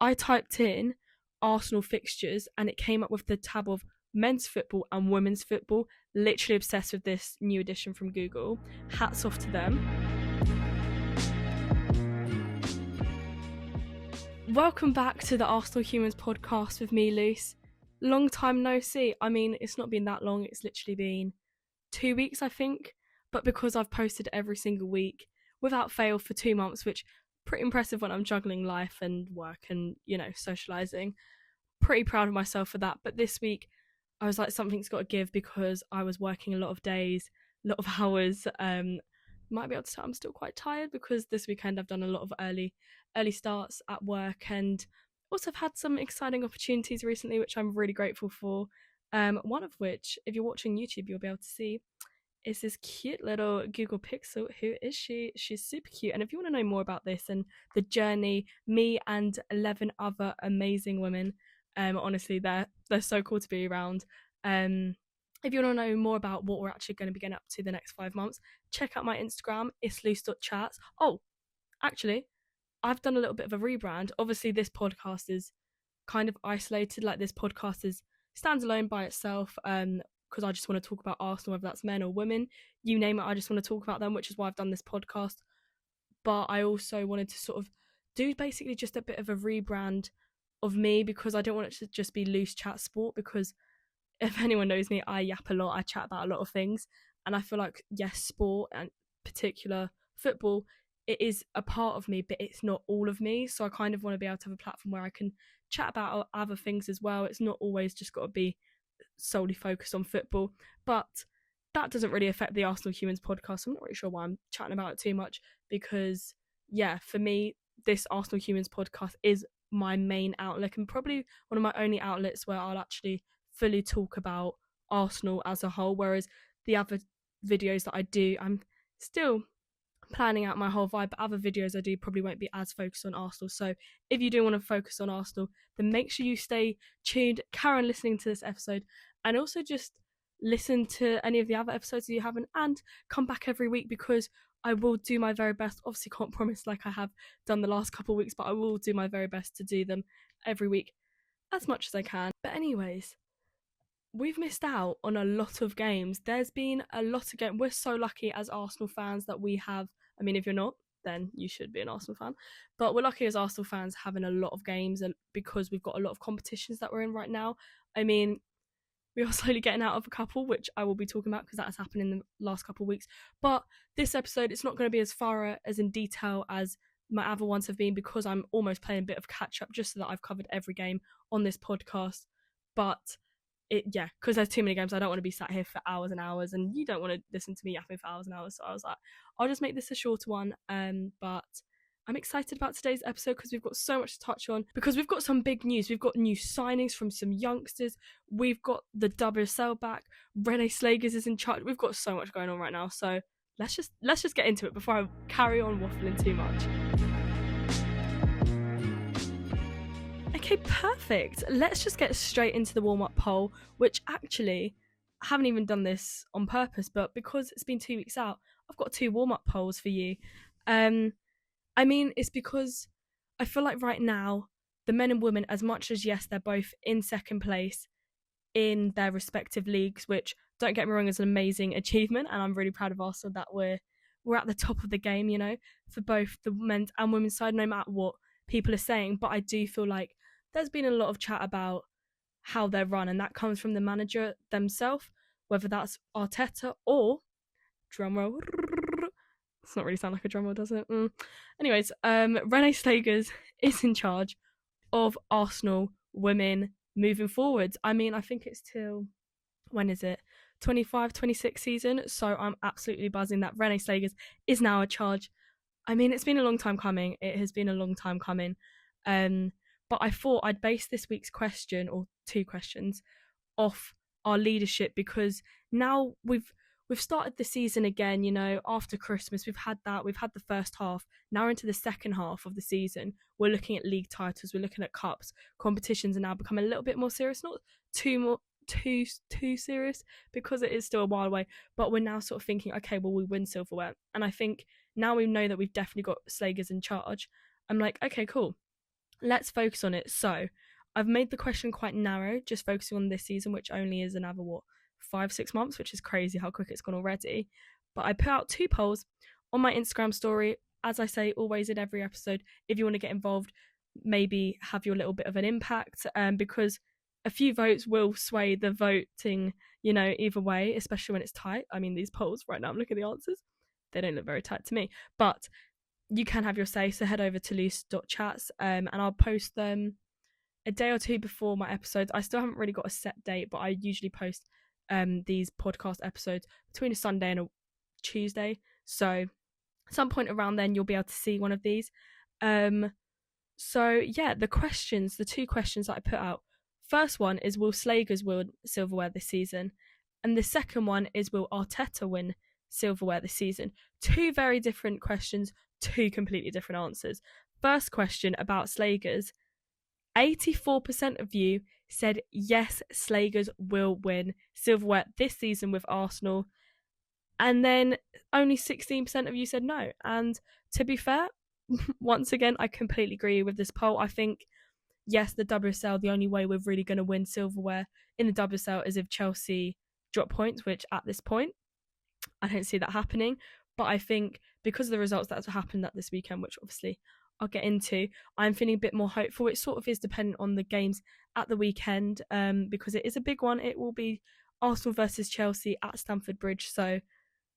I typed in Arsenal fixtures and it came up with the tab of men's football and women's football. Literally obsessed with this new edition from Google. Hats off to them. Welcome back to the Arsenal Humans podcast with me, Luce. Long time no see. I mean, it's not been that long. It's literally been 2 weeks, I think. But because I've posted every single week without fail for 2 months, which pretty impressive when I'm juggling life and work and, socialising. Pretty proud of myself for that. But this week, I was like, something's got to give because I was working a lot of days, a lot of hours. Might be able to tell I'm still quite tired because this weekend I've done a lot of early starts at work and also have had some exciting opportunities recently, which I'm really grateful for. One of which, if you're watching YouTube, you'll be able to see is this cute little Google Pixel. Who is she? She's super cute. And if you want to know more about this and the journey, me and 11 other amazing women, honestly, they're so cool to be around. If you want to know more about what we're actually going to be getting up to the next 5 months, check out my Instagram. It's luce.chats. Oh, actually, I've done a little bit of a rebrand. Obviously, this podcast is kind of isolated. Like, this podcast stands alone by itself. Because I just want to talk about Arsenal, whether that's men or women, you name it. I just want to talk about them, which is why I've done this podcast. But I also wanted to sort of do basically just a bit of a rebrand of me, because I don't want it to just be loose chat sport, because if anyone knows me, I yap a lot, I chat about a lot of things, and I feel like, yes, sport and particular football, it is a part of me, but it's not all of me. So I kind of want to be able to have a platform where I can chat about other things as well. It's not always just got to be solely focused on football, but that doesn't really affect the Arsenal Humans podcast. I'm not really sure why I'm chatting about it too much, because for me, this Arsenal Humans podcast is my main outlet and probably one of my only outlets where I'll actually fully talk about Arsenal as a whole, whereas the other videos that I do, I'm still planning out my whole vibe, but other videos I do probably won't be as focused on Arsenal. So if you do want to focus on Arsenal, then make sure you stay tuned, carry on listening to this episode, and also just listen to any of the other episodes you haven't, and come back every week, because I will do my very best. Obviously can't promise like I have done the last couple of weeks, but I will do my very best to do them every week as much as I can. But anyways, we've missed out on a lot of games. There's been a lot of games. We're so lucky as Arsenal fans that we have, I mean, if you're not, then you should be an Arsenal fan. But we're lucky as Arsenal fans having a lot of games, and because we've got a lot of competitions that we're in right now. I mean, we are slowly getting out of a couple, which I will be talking about because that has happened in the last couple of weeks. But this episode, it's not going to be as thorough, as in detail as my other ones have been, because I'm almost playing a bit of catch up just so that I've covered every game on this podcast. But because there's too many games, I don't want to be sat here for hours and hours, and you don't want to listen to me yapping for hours and hours. So I was like, I'll just make this a shorter one. But I'm excited about today's episode because we've got so much to touch on, because we've got some big news. We've got new signings from some youngsters. We've got the WSL back. Reneessance is in charge. We've got so much going on right now. So let's just get into it before I carry on waffling too much. Okay, perfect. Let's just get straight into the warm-up poll, which actually, I haven't even done this on purpose, but because it's been 2 weeks out, I've got 2 warm-up polls for you. I mean, it's because I feel like right now, the men and women, as much as, yes, they're both in second place in their respective leagues, which, don't get me wrong, is an amazing achievement, and I'm really proud of Arsenal that we're at the top of the game, for both the men's and women's side, no matter what people are saying. But I do feel like there's been a lot of chat about how they're run, and that comes from the manager themselves, whether that's Arteta or, drumroll, it's not really sound like a drumroll, does it? Anyways, Reneessance is in charge of Arsenal women moving forwards. I mean, I think it's till, when is it? 25-26 season. So I'm absolutely buzzing that Reneessance is now in charge. I mean, it's been a long time coming. It has been a long time coming. But I thought I'd base this week's question, or 2 questions, off our leadership, because now we've started the season again, after Christmas. We've had the first half. Now we're into the second half of the season. We're looking at league titles, we're looking at cups. Competitions are now becoming a little bit more serious, not too serious, because it is still a while away, but we're now sort of thinking, okay, well, we win silverware. And I think now we know that we've definitely got Slagers in charge. I'm like, okay, cool. let's focus on it. So I've made the question quite narrow, just focusing on this season, which only is another 5-6 months, which is crazy how quick it's gone already. But I put out 2 polls on my Instagram story. As I say always in every episode, if you want to get involved, maybe have your little bit of an impact, because a few votes will sway the voting, either way, especially when it's tight. I mean, these polls right now, I'm looking at the answers, they don't look very tight to me, but you can have your say. So head over to luce.chats, and I'll post them a day or two before my episodes. I still haven't really got a set date, but I usually post these podcast episodes between a Sunday and a Tuesday. So at some point around then, you'll be able to see one of these. So yeah, the 2 questions that I put out. First one is, will Slagers win silverware this season? And the second one is, will Arteta win silverware this season? 2 very different questions, 2 completely different answers. First question about Slagers. 84% of you said yes, Slagers will win silverware this season with Arsenal. And then only 16% of you said no. And to be fair, once again, I completely agree with this poll. I think, yes, the WSL, the only way we're really going to win silverware in the WSL is if Chelsea drop points, which at this point, I don't see that happening. But I think because of the results that have happened at this weekend, which obviously I'll get into, I'm feeling a bit more hopeful. It sort of is dependent on the games at the weekend, because it is a big one. It will be Arsenal versus Chelsea at Stamford Bridge. So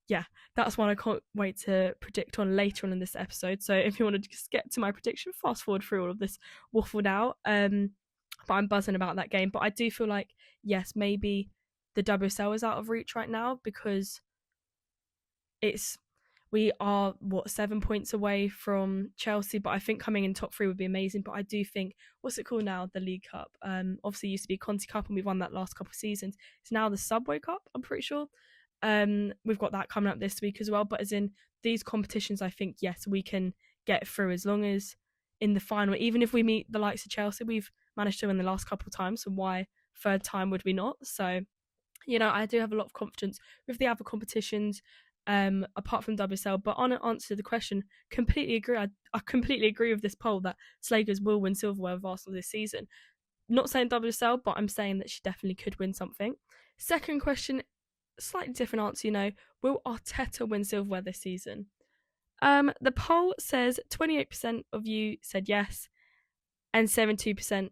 yeah, that's one I can't wait to predict on later on in this episode. So if you want to just get to my prediction, fast forward through all of this waffled out. But I'm buzzing about that game. But I do feel like, yes, maybe the WSL is out of reach right now, because we are 7 points away from Chelsea, but I think coming in top 3 would be amazing. But I do think, what's it called now? The League Cup. Obviously it used to be Conti Cup, and we've won that last couple of seasons. It's now the Subway Cup, I'm pretty sure. We've got that coming up this week as well. But as in these competitions, I think, yes, we can get through, as long as in the final, even if we meet the likes of Chelsea, we've managed to win the last couple of times, so why third time would we not? So, I do have a lot of confidence with the other competitions, apart from WSL. But on answer to the question, completely agree. I completely agree with this poll that Slagers will win silverware with Arsenal this season. Not saying WSL, but I'm saying that she definitely could win something. Second question, slightly different answer, will Arteta win silverware this season? The poll says 28% of you said yes, and 72%,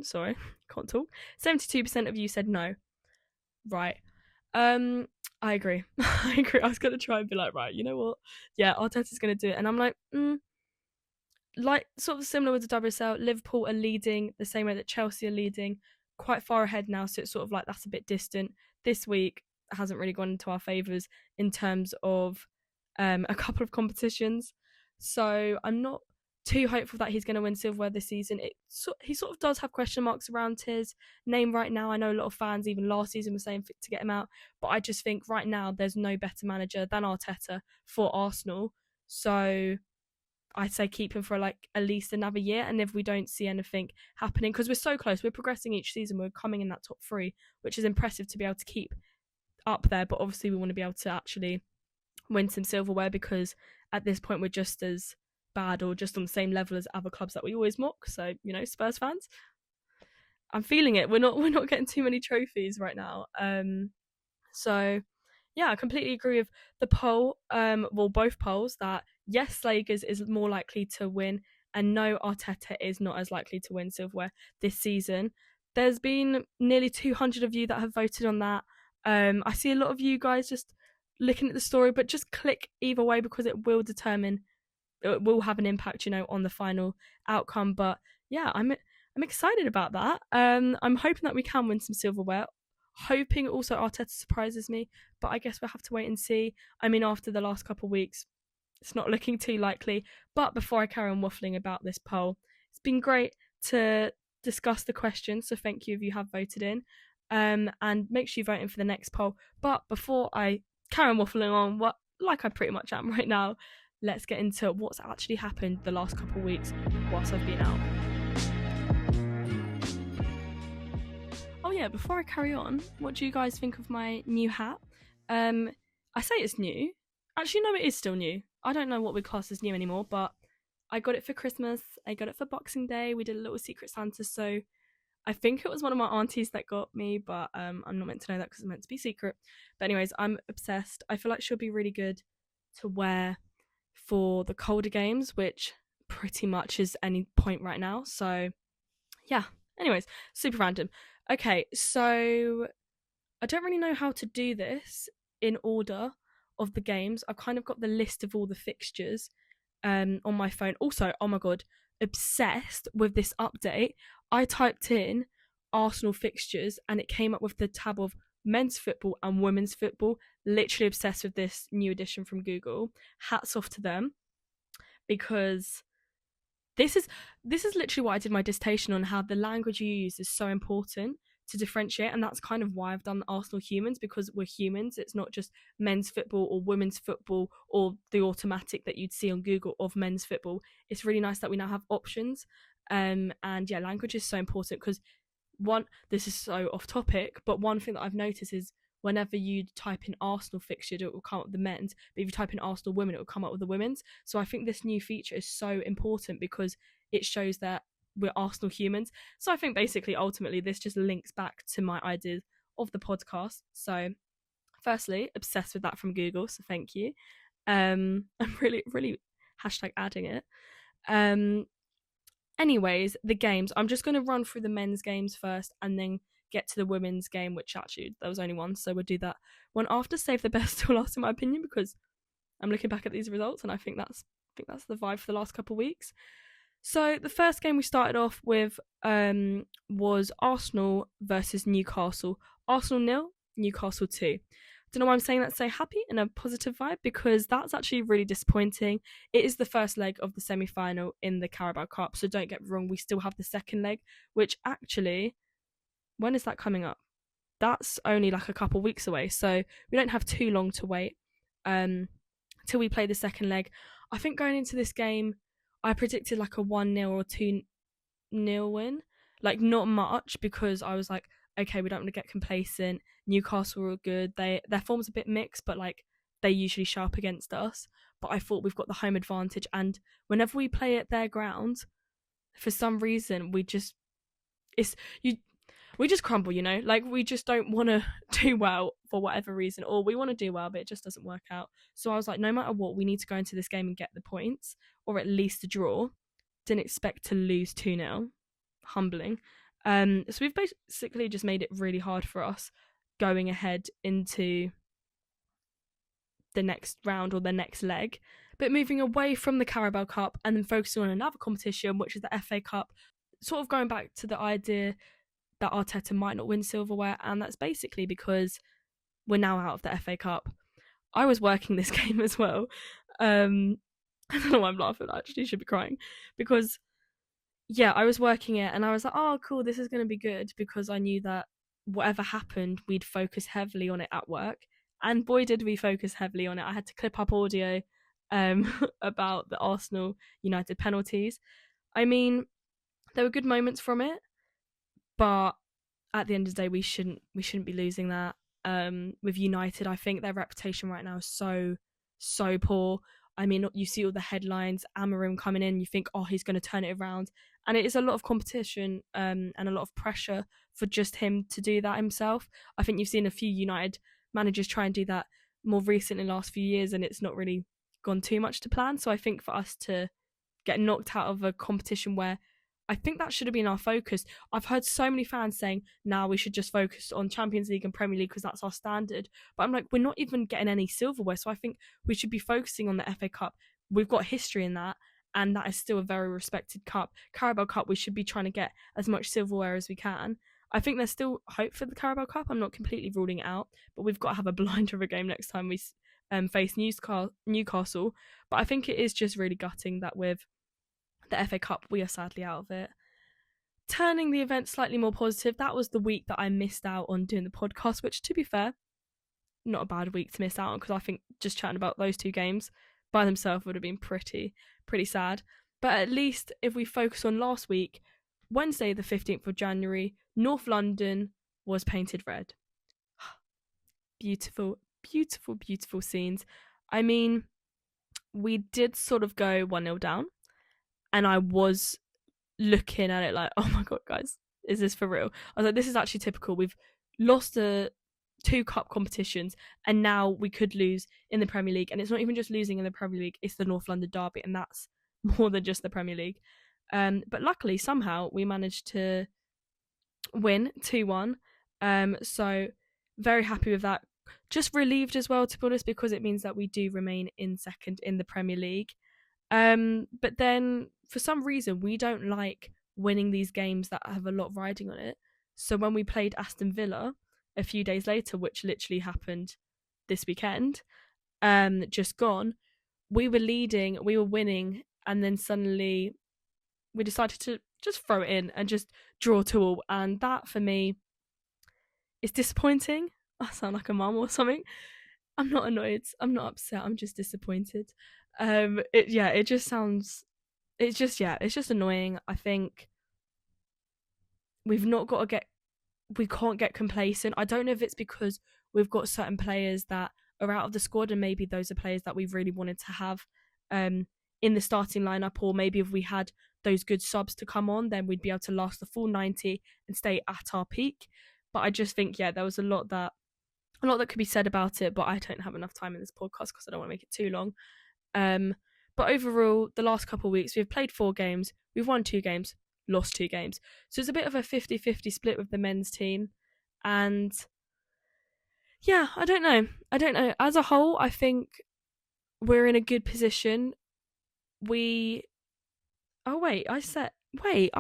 sorry, can't talk, 72% of you said no. Right. I agree. I agree. I was going to try and be like, right, you know what? Yeah, Arteta's going to do it. And I'm like, like sort of similar with the WSL, Liverpool are leading the same way that Chelsea are leading, quite far ahead now. So it's sort of like that's a bit distant. This week hasn't really gone into our favours in terms of a couple of competitions. So I'm not too hopeful that he's going to win silverware this season. He sort of does have question marks around his name right now. I know a lot of fans even last season were saying to get him out, but I just think right now there's no better manager than Arteta for Arsenal. So I'd say keep him for like at least another year, and if we don't see anything happening, because we're so close, we're progressing each season, we're coming in that top 3, which is impressive to be able to keep up there. But obviously we want to be able to actually win some silverware, because at this point we're just as bad or just on the same level as other clubs that we always mock. So Spurs fans, I'm feeling it. We're not getting too many trophies right now. So yeah, I completely agree with the poll. Both polls, that yes, Slagers is more likely to win, and no, Arteta is not as likely to win silverware this season. There's been nearly 200 of you that have voted on that. I see a lot of you guys just looking at the story, but just click either way, because it will have an impact, on the final outcome. But yeah, I'm excited about that. I'm hoping that we can win some silverware. Hoping also Arteta surprises me, but I guess we'll have to wait and see. I mean, after the last couple of weeks, it's not looking too likely. But before I carry on waffling about this poll, it's been great to discuss the questions, so thank you if you have voted in. And make sure you vote in for the next poll. But before I carry on waffling on, like I pretty much am right now, let's get into what's actually happened the last couple of weeks whilst I've been out. Oh yeah, before I carry on, what do you guys think of my new hat? I say it's new. Actually, no, it is still new. I don't know what we class as new anymore, but I got it for Christmas. I got it for Boxing Day. We did a little Secret Santa, so I think it was one of my aunties that got me, but I'm not meant to know that because it's meant to be secret. But anyways, I'm obsessed. I feel like she'll be really good to wear for the colder games, which pretty much is any point right now. So yeah. Anyways, super random. Okay, so I don't really know how to do this in order of the games. I've kind of got the list of all the fixtures on my phone. Also, oh my god, obsessed with this update. I typed in Arsenal fixtures and it came up with the tab of men's football and women's football. Literally obsessed with this new addition from Google. Hats off to them, because this is literally what I did my dissertation on, how the language you use is so important to differentiate, and that's kind of why I've done Arsenal Humans, because we're humans. It's not just men's football or women's football or the automatic that you'd see on Google of men's football. It's really nice that we now have options. And yeah, language is so important because this is so off topic, but one thing that I've noticed is whenever you type in Arsenal fixture, it will come up with the men's, but if you type in Arsenal women, it will come up with the women's. So I think this new feature is so important because it shows that we're Arsenal humans. So I think basically, ultimately, this just links back to my ideas of the podcast. So firstly, obsessed with that from Google, so thank you. I'm really hashtag adding it. Anyways, the games. I'm just going to run through the men's games first and then get to the women's game, which actually there was only one, so we'll do that one after. Save the best till last, in my opinion, because I'm looking back at these results and I think that's the vibe for the last couple of weeks. So the first game we started off with was Arsenal versus Newcastle. Arsenal 0, Newcastle 2. Don't know why I'm saying that so happy and a positive vibe, because that's actually really disappointing. It is the first leg of the semi-final in the Carabao Cup, so don't get me wrong, we still have the second leg, which actually, when is that coming up? That's only like a couple weeks away, so we don't have too long to wait till we play the second leg. I think going into this game, I predicted like a 1-0 or 2-0 win. Like, not much, because I was like, okay, we don't want to get complacent. Newcastle were good. Their form's a bit mixed, but like they usually show up against us. But I thought we've got the home advantage, and whenever we play at their ground, for some reason we just crumble, you know? Like, we just don't want to do well for whatever reason, or we want to do well, but it just doesn't work out. So I was like, no matter what, we need to go into this game and get the points, or at least a draw. Didn't expect to lose 2-0. Humbling. So we've basically just made it really hard for us going ahead into the next round or the next leg. But moving away from the Carabao Cup and then focusing on another competition, which is the FA Cup, sort of going back to the idea that Arteta might not win silverware, and that's basically because we're now out of the FA Cup. I was working this game as well. I don't know why I'm laughing, I actually should be crying, because yeah, I was working it and I was like, oh cool, this is going to be good, because I knew that whatever happened, we'd focus heavily on it at work, and boy did we focus heavily on it. I had to clip up audio about the Arsenal United penalties. I mean, there were good moments from it, but at the end of the day, we shouldn't be losing that. With United, I think their reputation right now is so poor. I mean, you see all the headlines, Amarim coming in, you think, oh, he's going to turn it around. And it is a lot of competition and a lot of pressure for just him to do that himself. I think you've seen a few United managers try and do that more recently in the last few years, and it's not really gone too much to plan. So I think for us to get knocked out of a competition where I think that should have been our focus. I've heard so many fans saying, now we should just focus on Champions League and Premier League because that's our standard. But I'm like, we're not even getting any silverware. So I think we should be focusing on the FA Cup. We've got history in that, and that is still a very respected cup. Carabao Cup, we should be trying to get as much silverware as we can. I think there's still hope for the Carabao Cup. I'm not completely ruling it out, but we've got to have a blinder of a game next time we face Newcastle. But I think it is just really gutting that with the FA Cup, we are sadly out of it. Turning the event slightly more positive, that was the week that I missed out on doing the podcast, which, to be fair, not a bad week to miss out on, because I think just chatting about those two games by themselves would have been pretty sad. But at least if we focus on last week, Wednesday the 15th of January, North London was painted red. Beautiful, beautiful, beautiful scenes. I mean, we did sort of go 1-0 down, and I was looking at it like, oh my god, guys, is this for real? I was like, this is actually typical. We've lost the 2 cup competitions, and now we could lose in the Premier League. And it's not even just losing in the Premier League, it's the North London Derby, and that's more than just the Premier League. But luckily, somehow, we managed to win 2-1. So very happy with that. Just relieved as well, to be honest, because it means that we do remain in second in the Premier League. But then for some reason we don't like winning these games that have a lot riding on it. So when we played Aston Villa a few days later, which literally happened this weekend, just gone, we were leading, we were winning, and then suddenly we decided to just throw it in and just draw 2-2. And that for me is disappointing. I sound like a mum or something. I'm not annoyed, I'm not upset, I'm just disappointed. It just sounds, it's just annoying. I think we can't get complacent. I don't know if it's because we've got certain players that are out of the squad, and maybe those are players that we really wanted to have in the starting lineup, or maybe if we had those good subs to come on, then we'd be able to last the full 90 and stay at our peak. But I just think, there was a lot that could be said about it, but I don't have enough time in this podcast because I don't want to make it too long. But overall, the last couple of weeks, we've played 4 games, we've won 2 games, lost 2 games. So it's a bit of a 50-50 split with the men's team. And I don't know. As a whole, I think we're in a good position. I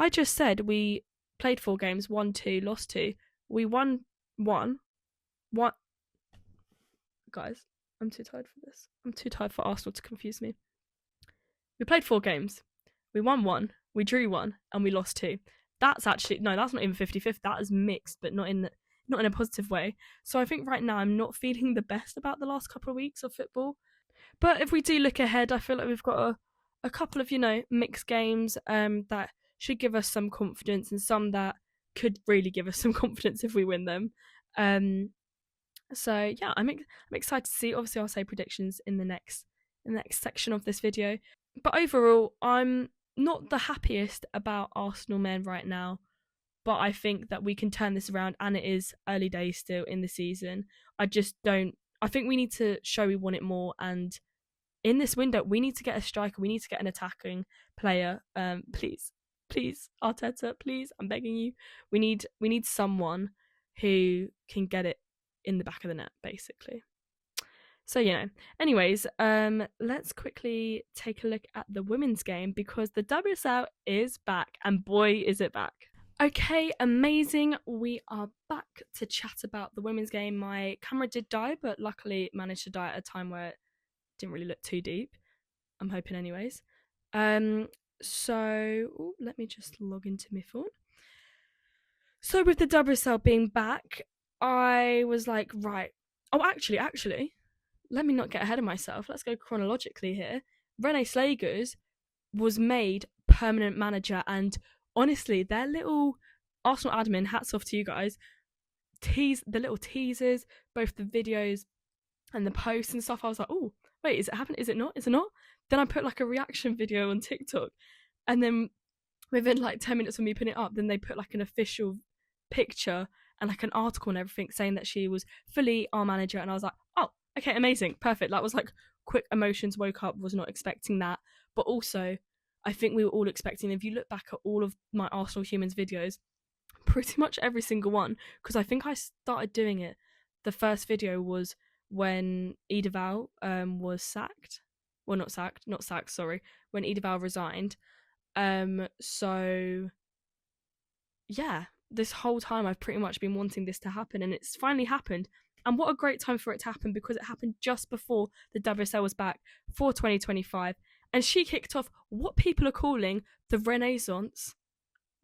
just said we played 4 games, won 2, lost 2. We won 1. What? Guys, I'm too tired for this. I'm too tired for Arsenal to confuse me. We played 4 games. We won 1, we drew 1, and we lost 2. That's actually, no, that's not even 50-50. That is mixed, but not in a positive way. So I think right now I'm not feeling the best about the last couple of weeks of football. But if we do look ahead, I feel like we've got a couple of, mixed games that should give us some confidence, and some that could really give us some confidence if we win them. So I'm excited to see. Obviously, I'll say predictions in the next section of this video. But overall, I'm not the happiest about Arsenal men right now. But I think that we can turn this around, and it is early days still in the season. I think we need to show we want it more, and in this window, we need to get a striker. We need to get an attacking player. Please, Arteta, please, I'm begging you. We need someone who can get it in the back of the net, basically. So anyways, let's quickly take a look at the women's game, because the WSL is back, and boy is it back. Okay, amazing. We are back to chat about the women's game. My camera did die, but luckily it managed to die at a time where it didn't really look too deep. I'm hoping anyways. So let me just log into my phone. So with the WSL being back, I was like, right. Oh, actually, let me not get ahead of myself. Let's go chronologically here. Reneessance was made permanent manager, and honestly, their little Arsenal admin, hats off to you guys. The little teasers, both the videos and the posts and stuff. I was like, oh, wait, is it happening? Is it not? Is it not? Then I put like a reaction video on TikTok, and then within like 10 minutes of me putting it up, then they put like an official picture and like an article and everything saying that she was fully our manager. And I was like, oh, okay, amazing, perfect. That was like quick emotions, woke up, was not expecting that. But also, I think we were all expecting, if you look back at all of my Arsenal Humans videos, pretty much every single one, because I think I started doing it, the first video was when Edeval was sacked. Well, not sacked, sorry. When Edeval resigned. So, yeah, this whole time I've pretty much been wanting this to happen, and it's finally happened. And what a great time for it to happen, because it happened just before the WSL was back for 2025. And she kicked off what people are calling the Reneessance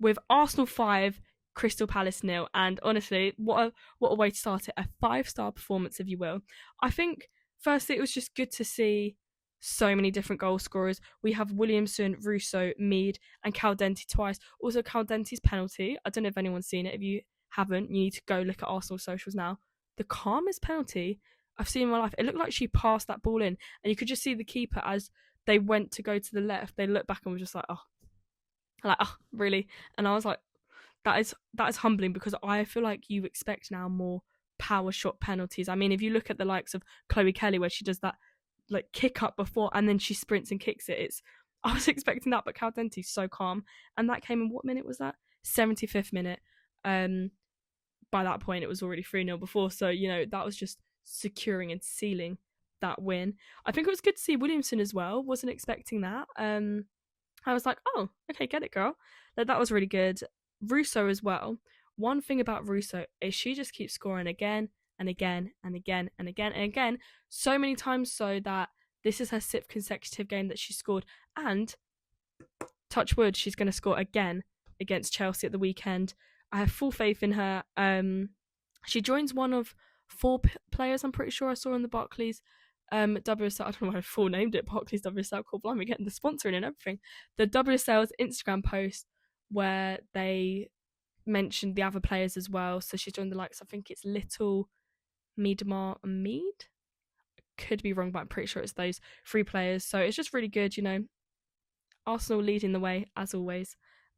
with Arsenal 5, Crystal Palace 0. And honestly, what a way to start it. A 5-star performance, if you will. I think, firstly, it was just good to see so many different goal scorers. We have Williamson, Russo, Mead, and Caldenti twice. Also, Caldenti's penalty. I don't know if anyone's seen it. If you haven't, you need to go look at Arsenal socials now. The calmest penalty I've seen in my life. It looked like she passed that ball in, and you could just see the keeper as they went to go to the left. They looked back and were just like, oh, Like, oh, really? And I was like, that is humbling, because I feel like you expect now more power shot penalties. I mean, if you look at the likes of Chloe Kelly, where she does that like kick up before and then she sprints and kicks it, it's I was expecting that, but Caldente's so calm, and that came in, what minute was that? 75th minute. By that point it was already 3-0 before, so that was just securing and sealing that win. I think it was good to see Williamson as well. Wasn't expecting that. I was like, oh, okay, get it, girl. That was really good. Russo as well. One thing about Russo is she just keeps scoring again and again and again and again and again, so many times so that this is her 6th consecutive game that she scored. And touch wood, she's going to score again against Chelsea at the weekend. I have full faith in her. She joins one of 4 players, I'm pretty sure I saw in the Barclays WSL. I don't know why I full named it Barclays WSL. Called blimey, getting the sponsoring and everything. The WSL's Instagram post where they mentioned the other players as well. So she's joined the likes, I think it's Little, Miedemar, and Mead. Could be wrong, but I'm pretty sure it's those 3 players. So it's just really good, Arsenal leading the way as always.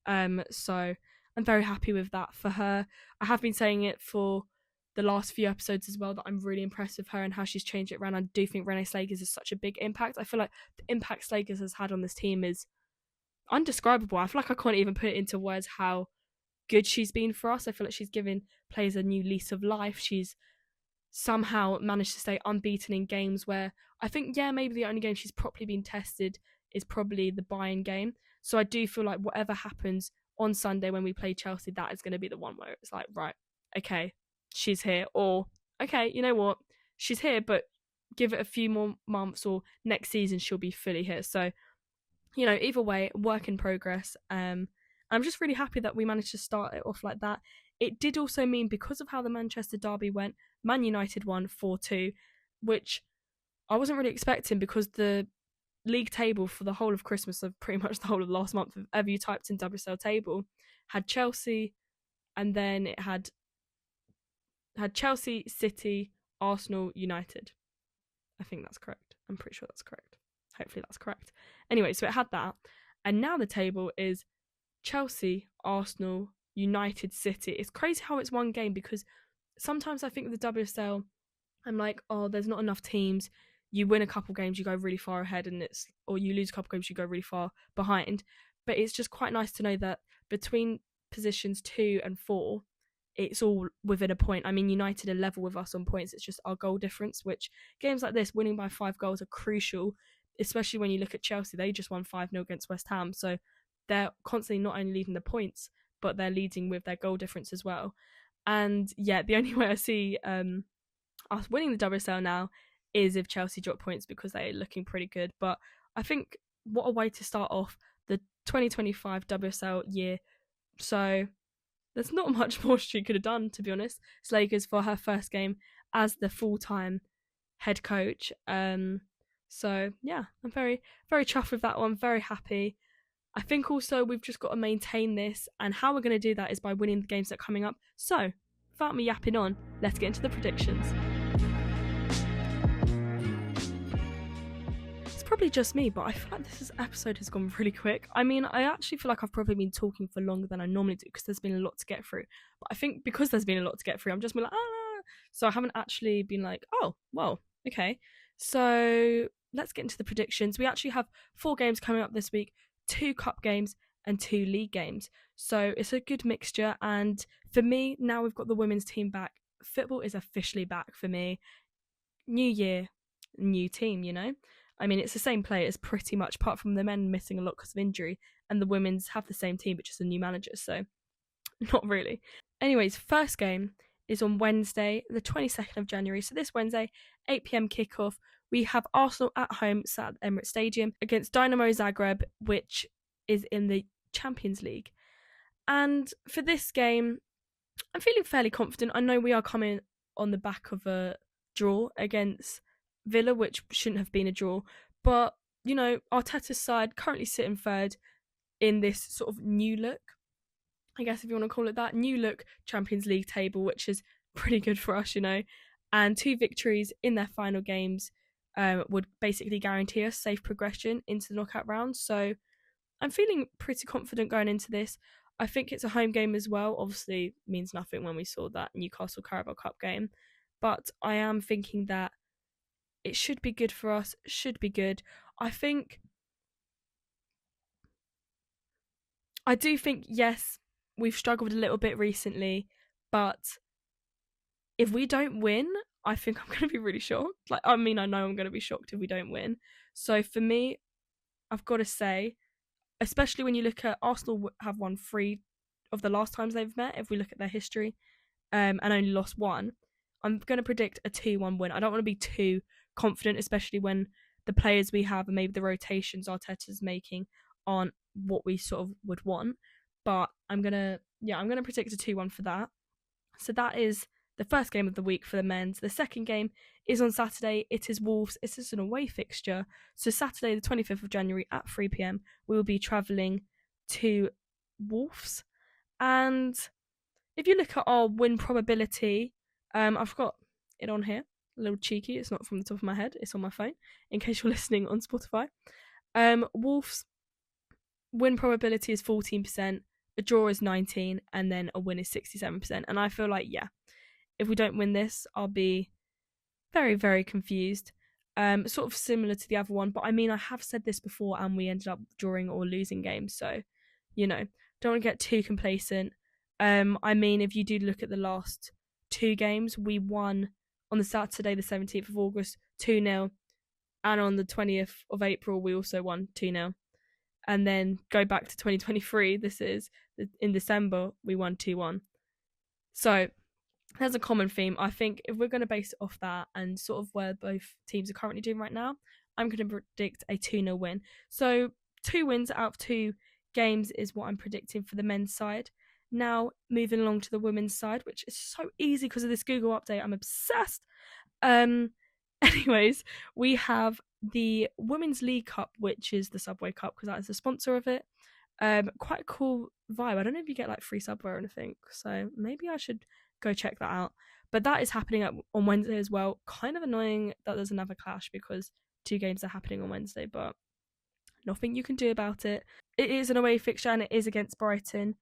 So I'm very happy with that for her. I have been saying it for the last few episodes as well, that I'm really impressed with her and how she's changed it around. I do think Renee Slagers is such a big impact. I feel like the impact Slagers has had on this team is undescribable. I feel like I can't even put it into words how good she's been for us. I feel like she's given players a new lease of life. She's somehow managed to stay unbeaten in games where I think, maybe the only game she's properly been tested is probably the Bayern game. So I do feel like whatever happens on Sunday when we play Chelsea, that is going to be the one where it's like, right, okay, she's here. Or, okay, you know what, she's here, but give it a few more months or next season she'll be fully here. So, either way, work in progress. I'm just really happy that we managed to start it off like that. It did also mean, because of how the Manchester derby went, Man United won 4-2, which I wasn't really expecting, because the league table for the whole of Christmas, of pretty much the whole of last month, if ever you typed in WSL table, had Chelsea, and then it had Chelsea, City, Arsenal, United. I think that's correct. I'm pretty sure that's correct. Hopefully that's correct. Anyway, so it had that, and now the table is Chelsea, Arsenal, United, City. It's crazy how it's one game, because sometimes I think with the WSL, I'm like, oh, there's not enough teams. You win a couple games, you go really far ahead, or you lose a couple games, you go really far behind. But it's just quite nice to know that between positions 2 and 4, it's all within a point. I mean, United are level with us on points. It's just our goal difference, which games like this, winning by 5 goals, are crucial, especially when you look at Chelsea. They just won 5-0 against West Ham. So they're constantly not only leading the points, but they're leading with their goal difference as well. And the only way I see us winning the WSL now is if Chelsea drop points, because they're looking pretty good. But I think what a way to start off the 2025 WSL year. So there's not much more she could have done, to be honest. Slagers for her first game as the full-time head coach. So yeah, I'm very, very chuffed with that one. Very happy. I think also we've just got to maintain this, and how we're going to do that is by winning the games that are coming up. So, without me yapping on, let's get into the predictions. It's probably just me, but I feel like this episode has gone really quick. I mean, I actually feel like I've probably been talking for longer than I normally do, because there's been a lot to get through. But I think because there's been a lot to get through, I'm just been like, so I haven't actually been like, oh, well, okay. So let's get into the predictions. We actually have 4 games coming up this week. 2 cup games and 2 league games. So it's a good mixture. And for me, now we've got the women's team back, football is officially back for me. New year, new team, I mean, it's the same players pretty much, apart from the men missing a lot because of injury, and the women's have the same team, but just a new manager. So not really. Anyways, first game is on Wednesday, the 22nd of January. So this Wednesday, 8 p.m. kickoff. We have Arsenal at home, sat at Emirates Stadium, against Dynamo Zagreb, which is in the Champions League. And for this game, I'm feeling fairly confident. I know we are coming on the back of a draw against Villa, which shouldn't have been a draw. But, Arteta's side currently sitting third in this sort of new look, I guess if you want to call it that, new look Champions League table, which is pretty good for us, And 2 victories in their final games would basically guarantee us safe progression into the knockout round. So I'm feeling pretty confident going into this. I think it's a home game as well. Obviously, means nothing when we saw that Newcastle Carabao Cup game, but I am thinking that it should be good for us. Should be good. I do think, yes, we've struggled a little bit recently, but if we don't win, I think I'm going to be really shocked. I know I'm going to be shocked if we don't win. So for me, I've got to say, especially when you look at Arsenal have won 3 of the last times they've met, if we look at their history, and only lost 1, I'm going to predict a 2-1 win. I don't want to be too confident, especially when the players we have and maybe the rotations Arteta's making aren't what we sort of would want. But I'm going to predict a 2-1 for that. So that is the first game of the week for the men's. The second game is on Saturday. It is Wolves. It is an away fixture. So Saturday, the 25th of January at 3 p.m, we will be travelling to Wolves. And if you look at our win probability, I've got it on here. A little cheeky. It's not from the top of my head. It's on my phone, in case you're listening on Spotify. Wolves' win probability is 14%. A draw is 19%, and then a win is 67%. And I feel like, if we don't win this, I'll be very, very confused. Sort of similar to the other one, but I have said this before, and we ended up drawing or losing games, so don't want to get too complacent. If you do look at the last 2 games, we won on the Saturday, the 17th of August, 2-0, and on the 20th of April, we also won 2-0. And then go back to 2023, this is in December, we won 2-1. So there's a common theme. I think if we're going to base it off that and sort of where both teams are currently doing right now, I'm going to predict a 2-0 win. So 2 wins out of 2 games is what I'm predicting for the men's side. Now, moving along to the women's side, which is so easy because of this Google update. I'm obsessed. Anyways, we have the Women's League Cup, which is the Subway Cup, because that is the sponsor of it. Quite a cool vibe. I don't know if you get free Subway or anything, so maybe I should go check that out. But that is happening on Wednesday as well. Kind of annoying that there's another clash because 2 games are happening on Wednesday, but nothing you can do about it. It is an away fixture, and it is against Brighton,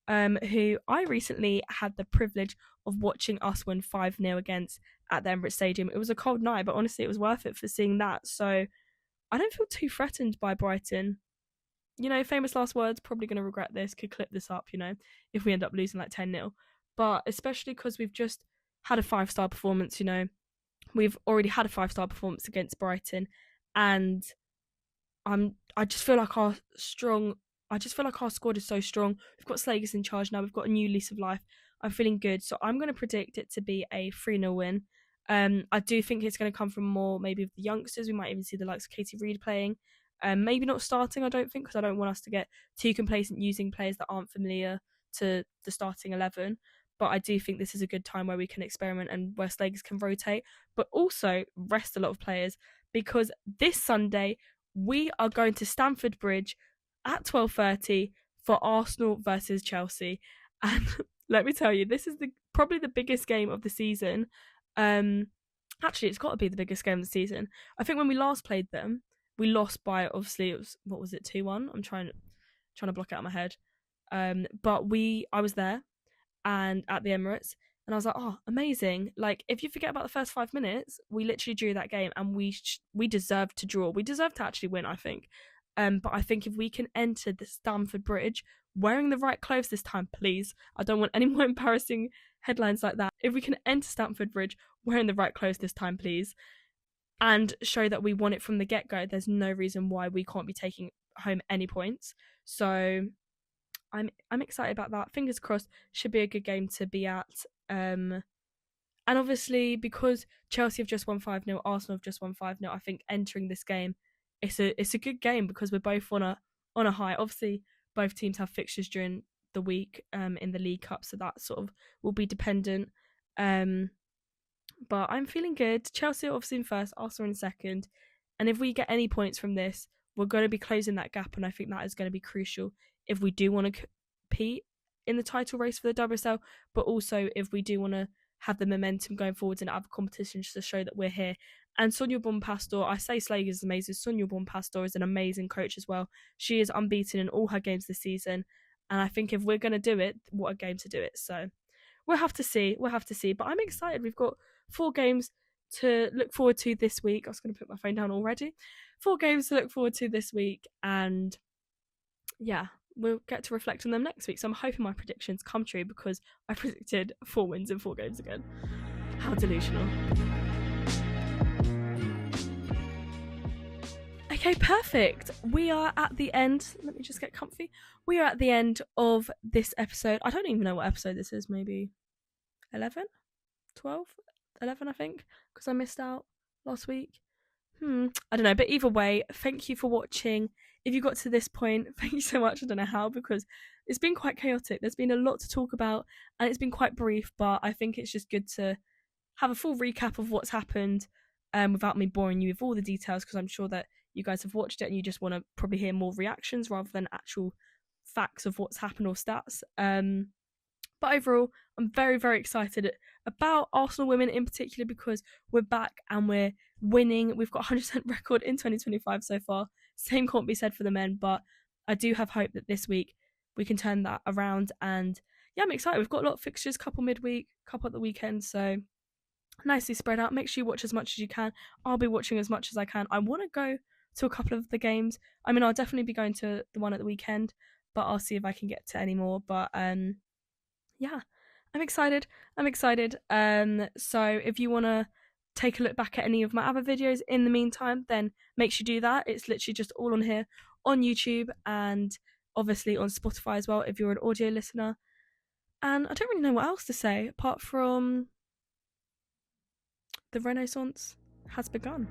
who I recently had the privilege of watching us win 5-0 against at the Emirates Stadium. It was a cold night, but honestly it was worth it for seeing that. So I don't feel too threatened by Brighton. Famous last words, probably going to regret this, could clip this up, if we end up losing 10-0. But especially because we've just had a 5-star performance, we've already had a 5-star performance against Brighton, and I just feel like our squad is so strong. We've got Slagers in charge now. We've got a new lease of life. I'm feeling good. So I'm going to predict it to be a 3-0 win. I do think it's going to come from more maybe of the youngsters. We might even see the likes of Katie Reid playing. Maybe not starting, I don't think, because I don't want us to get too complacent using players that aren't familiar to the starting 11. But I do think this is a good time where we can experiment and where Slagers can rotate, but also rest a lot of players, because this Sunday we are going to Stamford Bridge at 12:30 for Arsenal versus Chelsea. And let me tell you, this is probably the biggest game of the season. Actually, it's got to be the biggest game of the season. I think when we last played them, we lost by, obviously, it was, what was it, 2-1? I'm trying to block it out of my head. But I was there and at the Emirates, and I was like, oh, amazing. If you forget about the first 5 minutes, we literally drew that game, and we deserved to draw. We deserved to actually win, I think. But I think if we can enter the Stamford Bridge wearing the right clothes this time, please. I don't want any more embarrassing headlines like that. If we can enter Stamford Bridge wearing the right clothes this time, please, and show that we won it from the get-go, there's no reason why we can't be taking home any points. So I'm excited about that. Fingers crossed, should be a good game to be at. And obviously, because Chelsea have just won 5-0, Arsenal have just won 5-0, I think entering this game, it's a good game because we're both on a high. Obviously, both teams have fixtures during the week in the League Cup, so that sort of will be dependent. But I'm feeling good. Chelsea are obviously in first, Arsenal in second, and if we get any points from this, we're going to be closing that gap, and I think that is going to be crucial if we do want to compete in the title race for the WSL, but also if we do want to have the momentum going forwards in other competitions to show that we're here. And Sonia Bonpastor, I say Slager is amazing. Sonia Bonpastor is an amazing coach as well. She is unbeaten in all her games this season. And I think if we're going to do it, what a game to do it. So we'll have to see. But I'm excited. We've got 4 games to look forward to this week. I was going to put my phone down already. 4 games to look forward to this week. And yeah, we'll get to reflect on them next week. So I'm hoping my predictions come true because I predicted 4 wins in 4 games again. How delusional. Okay, perfect. We are at the end. Let me just get comfy. We are at the end of this episode. I don't even know what episode this is. Maybe 11? 12? 11, I think, because I missed out last week. I don't know, but either way, thank you for watching. If you got to this point, thank you so much. I don't know how, because it's been quite chaotic. There's been a lot to talk about, and it's been quite brief, but I think it's just good to have a full recap of what's happened without me boring you with all the details, because I'm sure that you guys have watched it and you just want to probably hear more reactions rather than actual facts of what's happened or stats. But overall, I'm very, very excited about Arsenal women in particular because we're back and we're winning. We've got 100% record in 2025 so far. Same can't be said for the men, but I do have hope that this week we can turn that around. And yeah, I'm excited. We've got a lot of fixtures, couple midweek, couple at the weekend, so nicely spread out. Make sure you watch as much as you can. I'll be watching as much as I can. I want to go to a couple of the games. I mean, I'll definitely be going to the one at the weekend, but I'll see if I can get to any more. But yeah, I'm excited. So if you want to take a look back at any of my other videos in the meantime, then make sure you do that. It's literally just all on here on YouTube and obviously on Spotify as well if you're an audio listener. And I don't really know what else to say apart from the Renaissance has begun.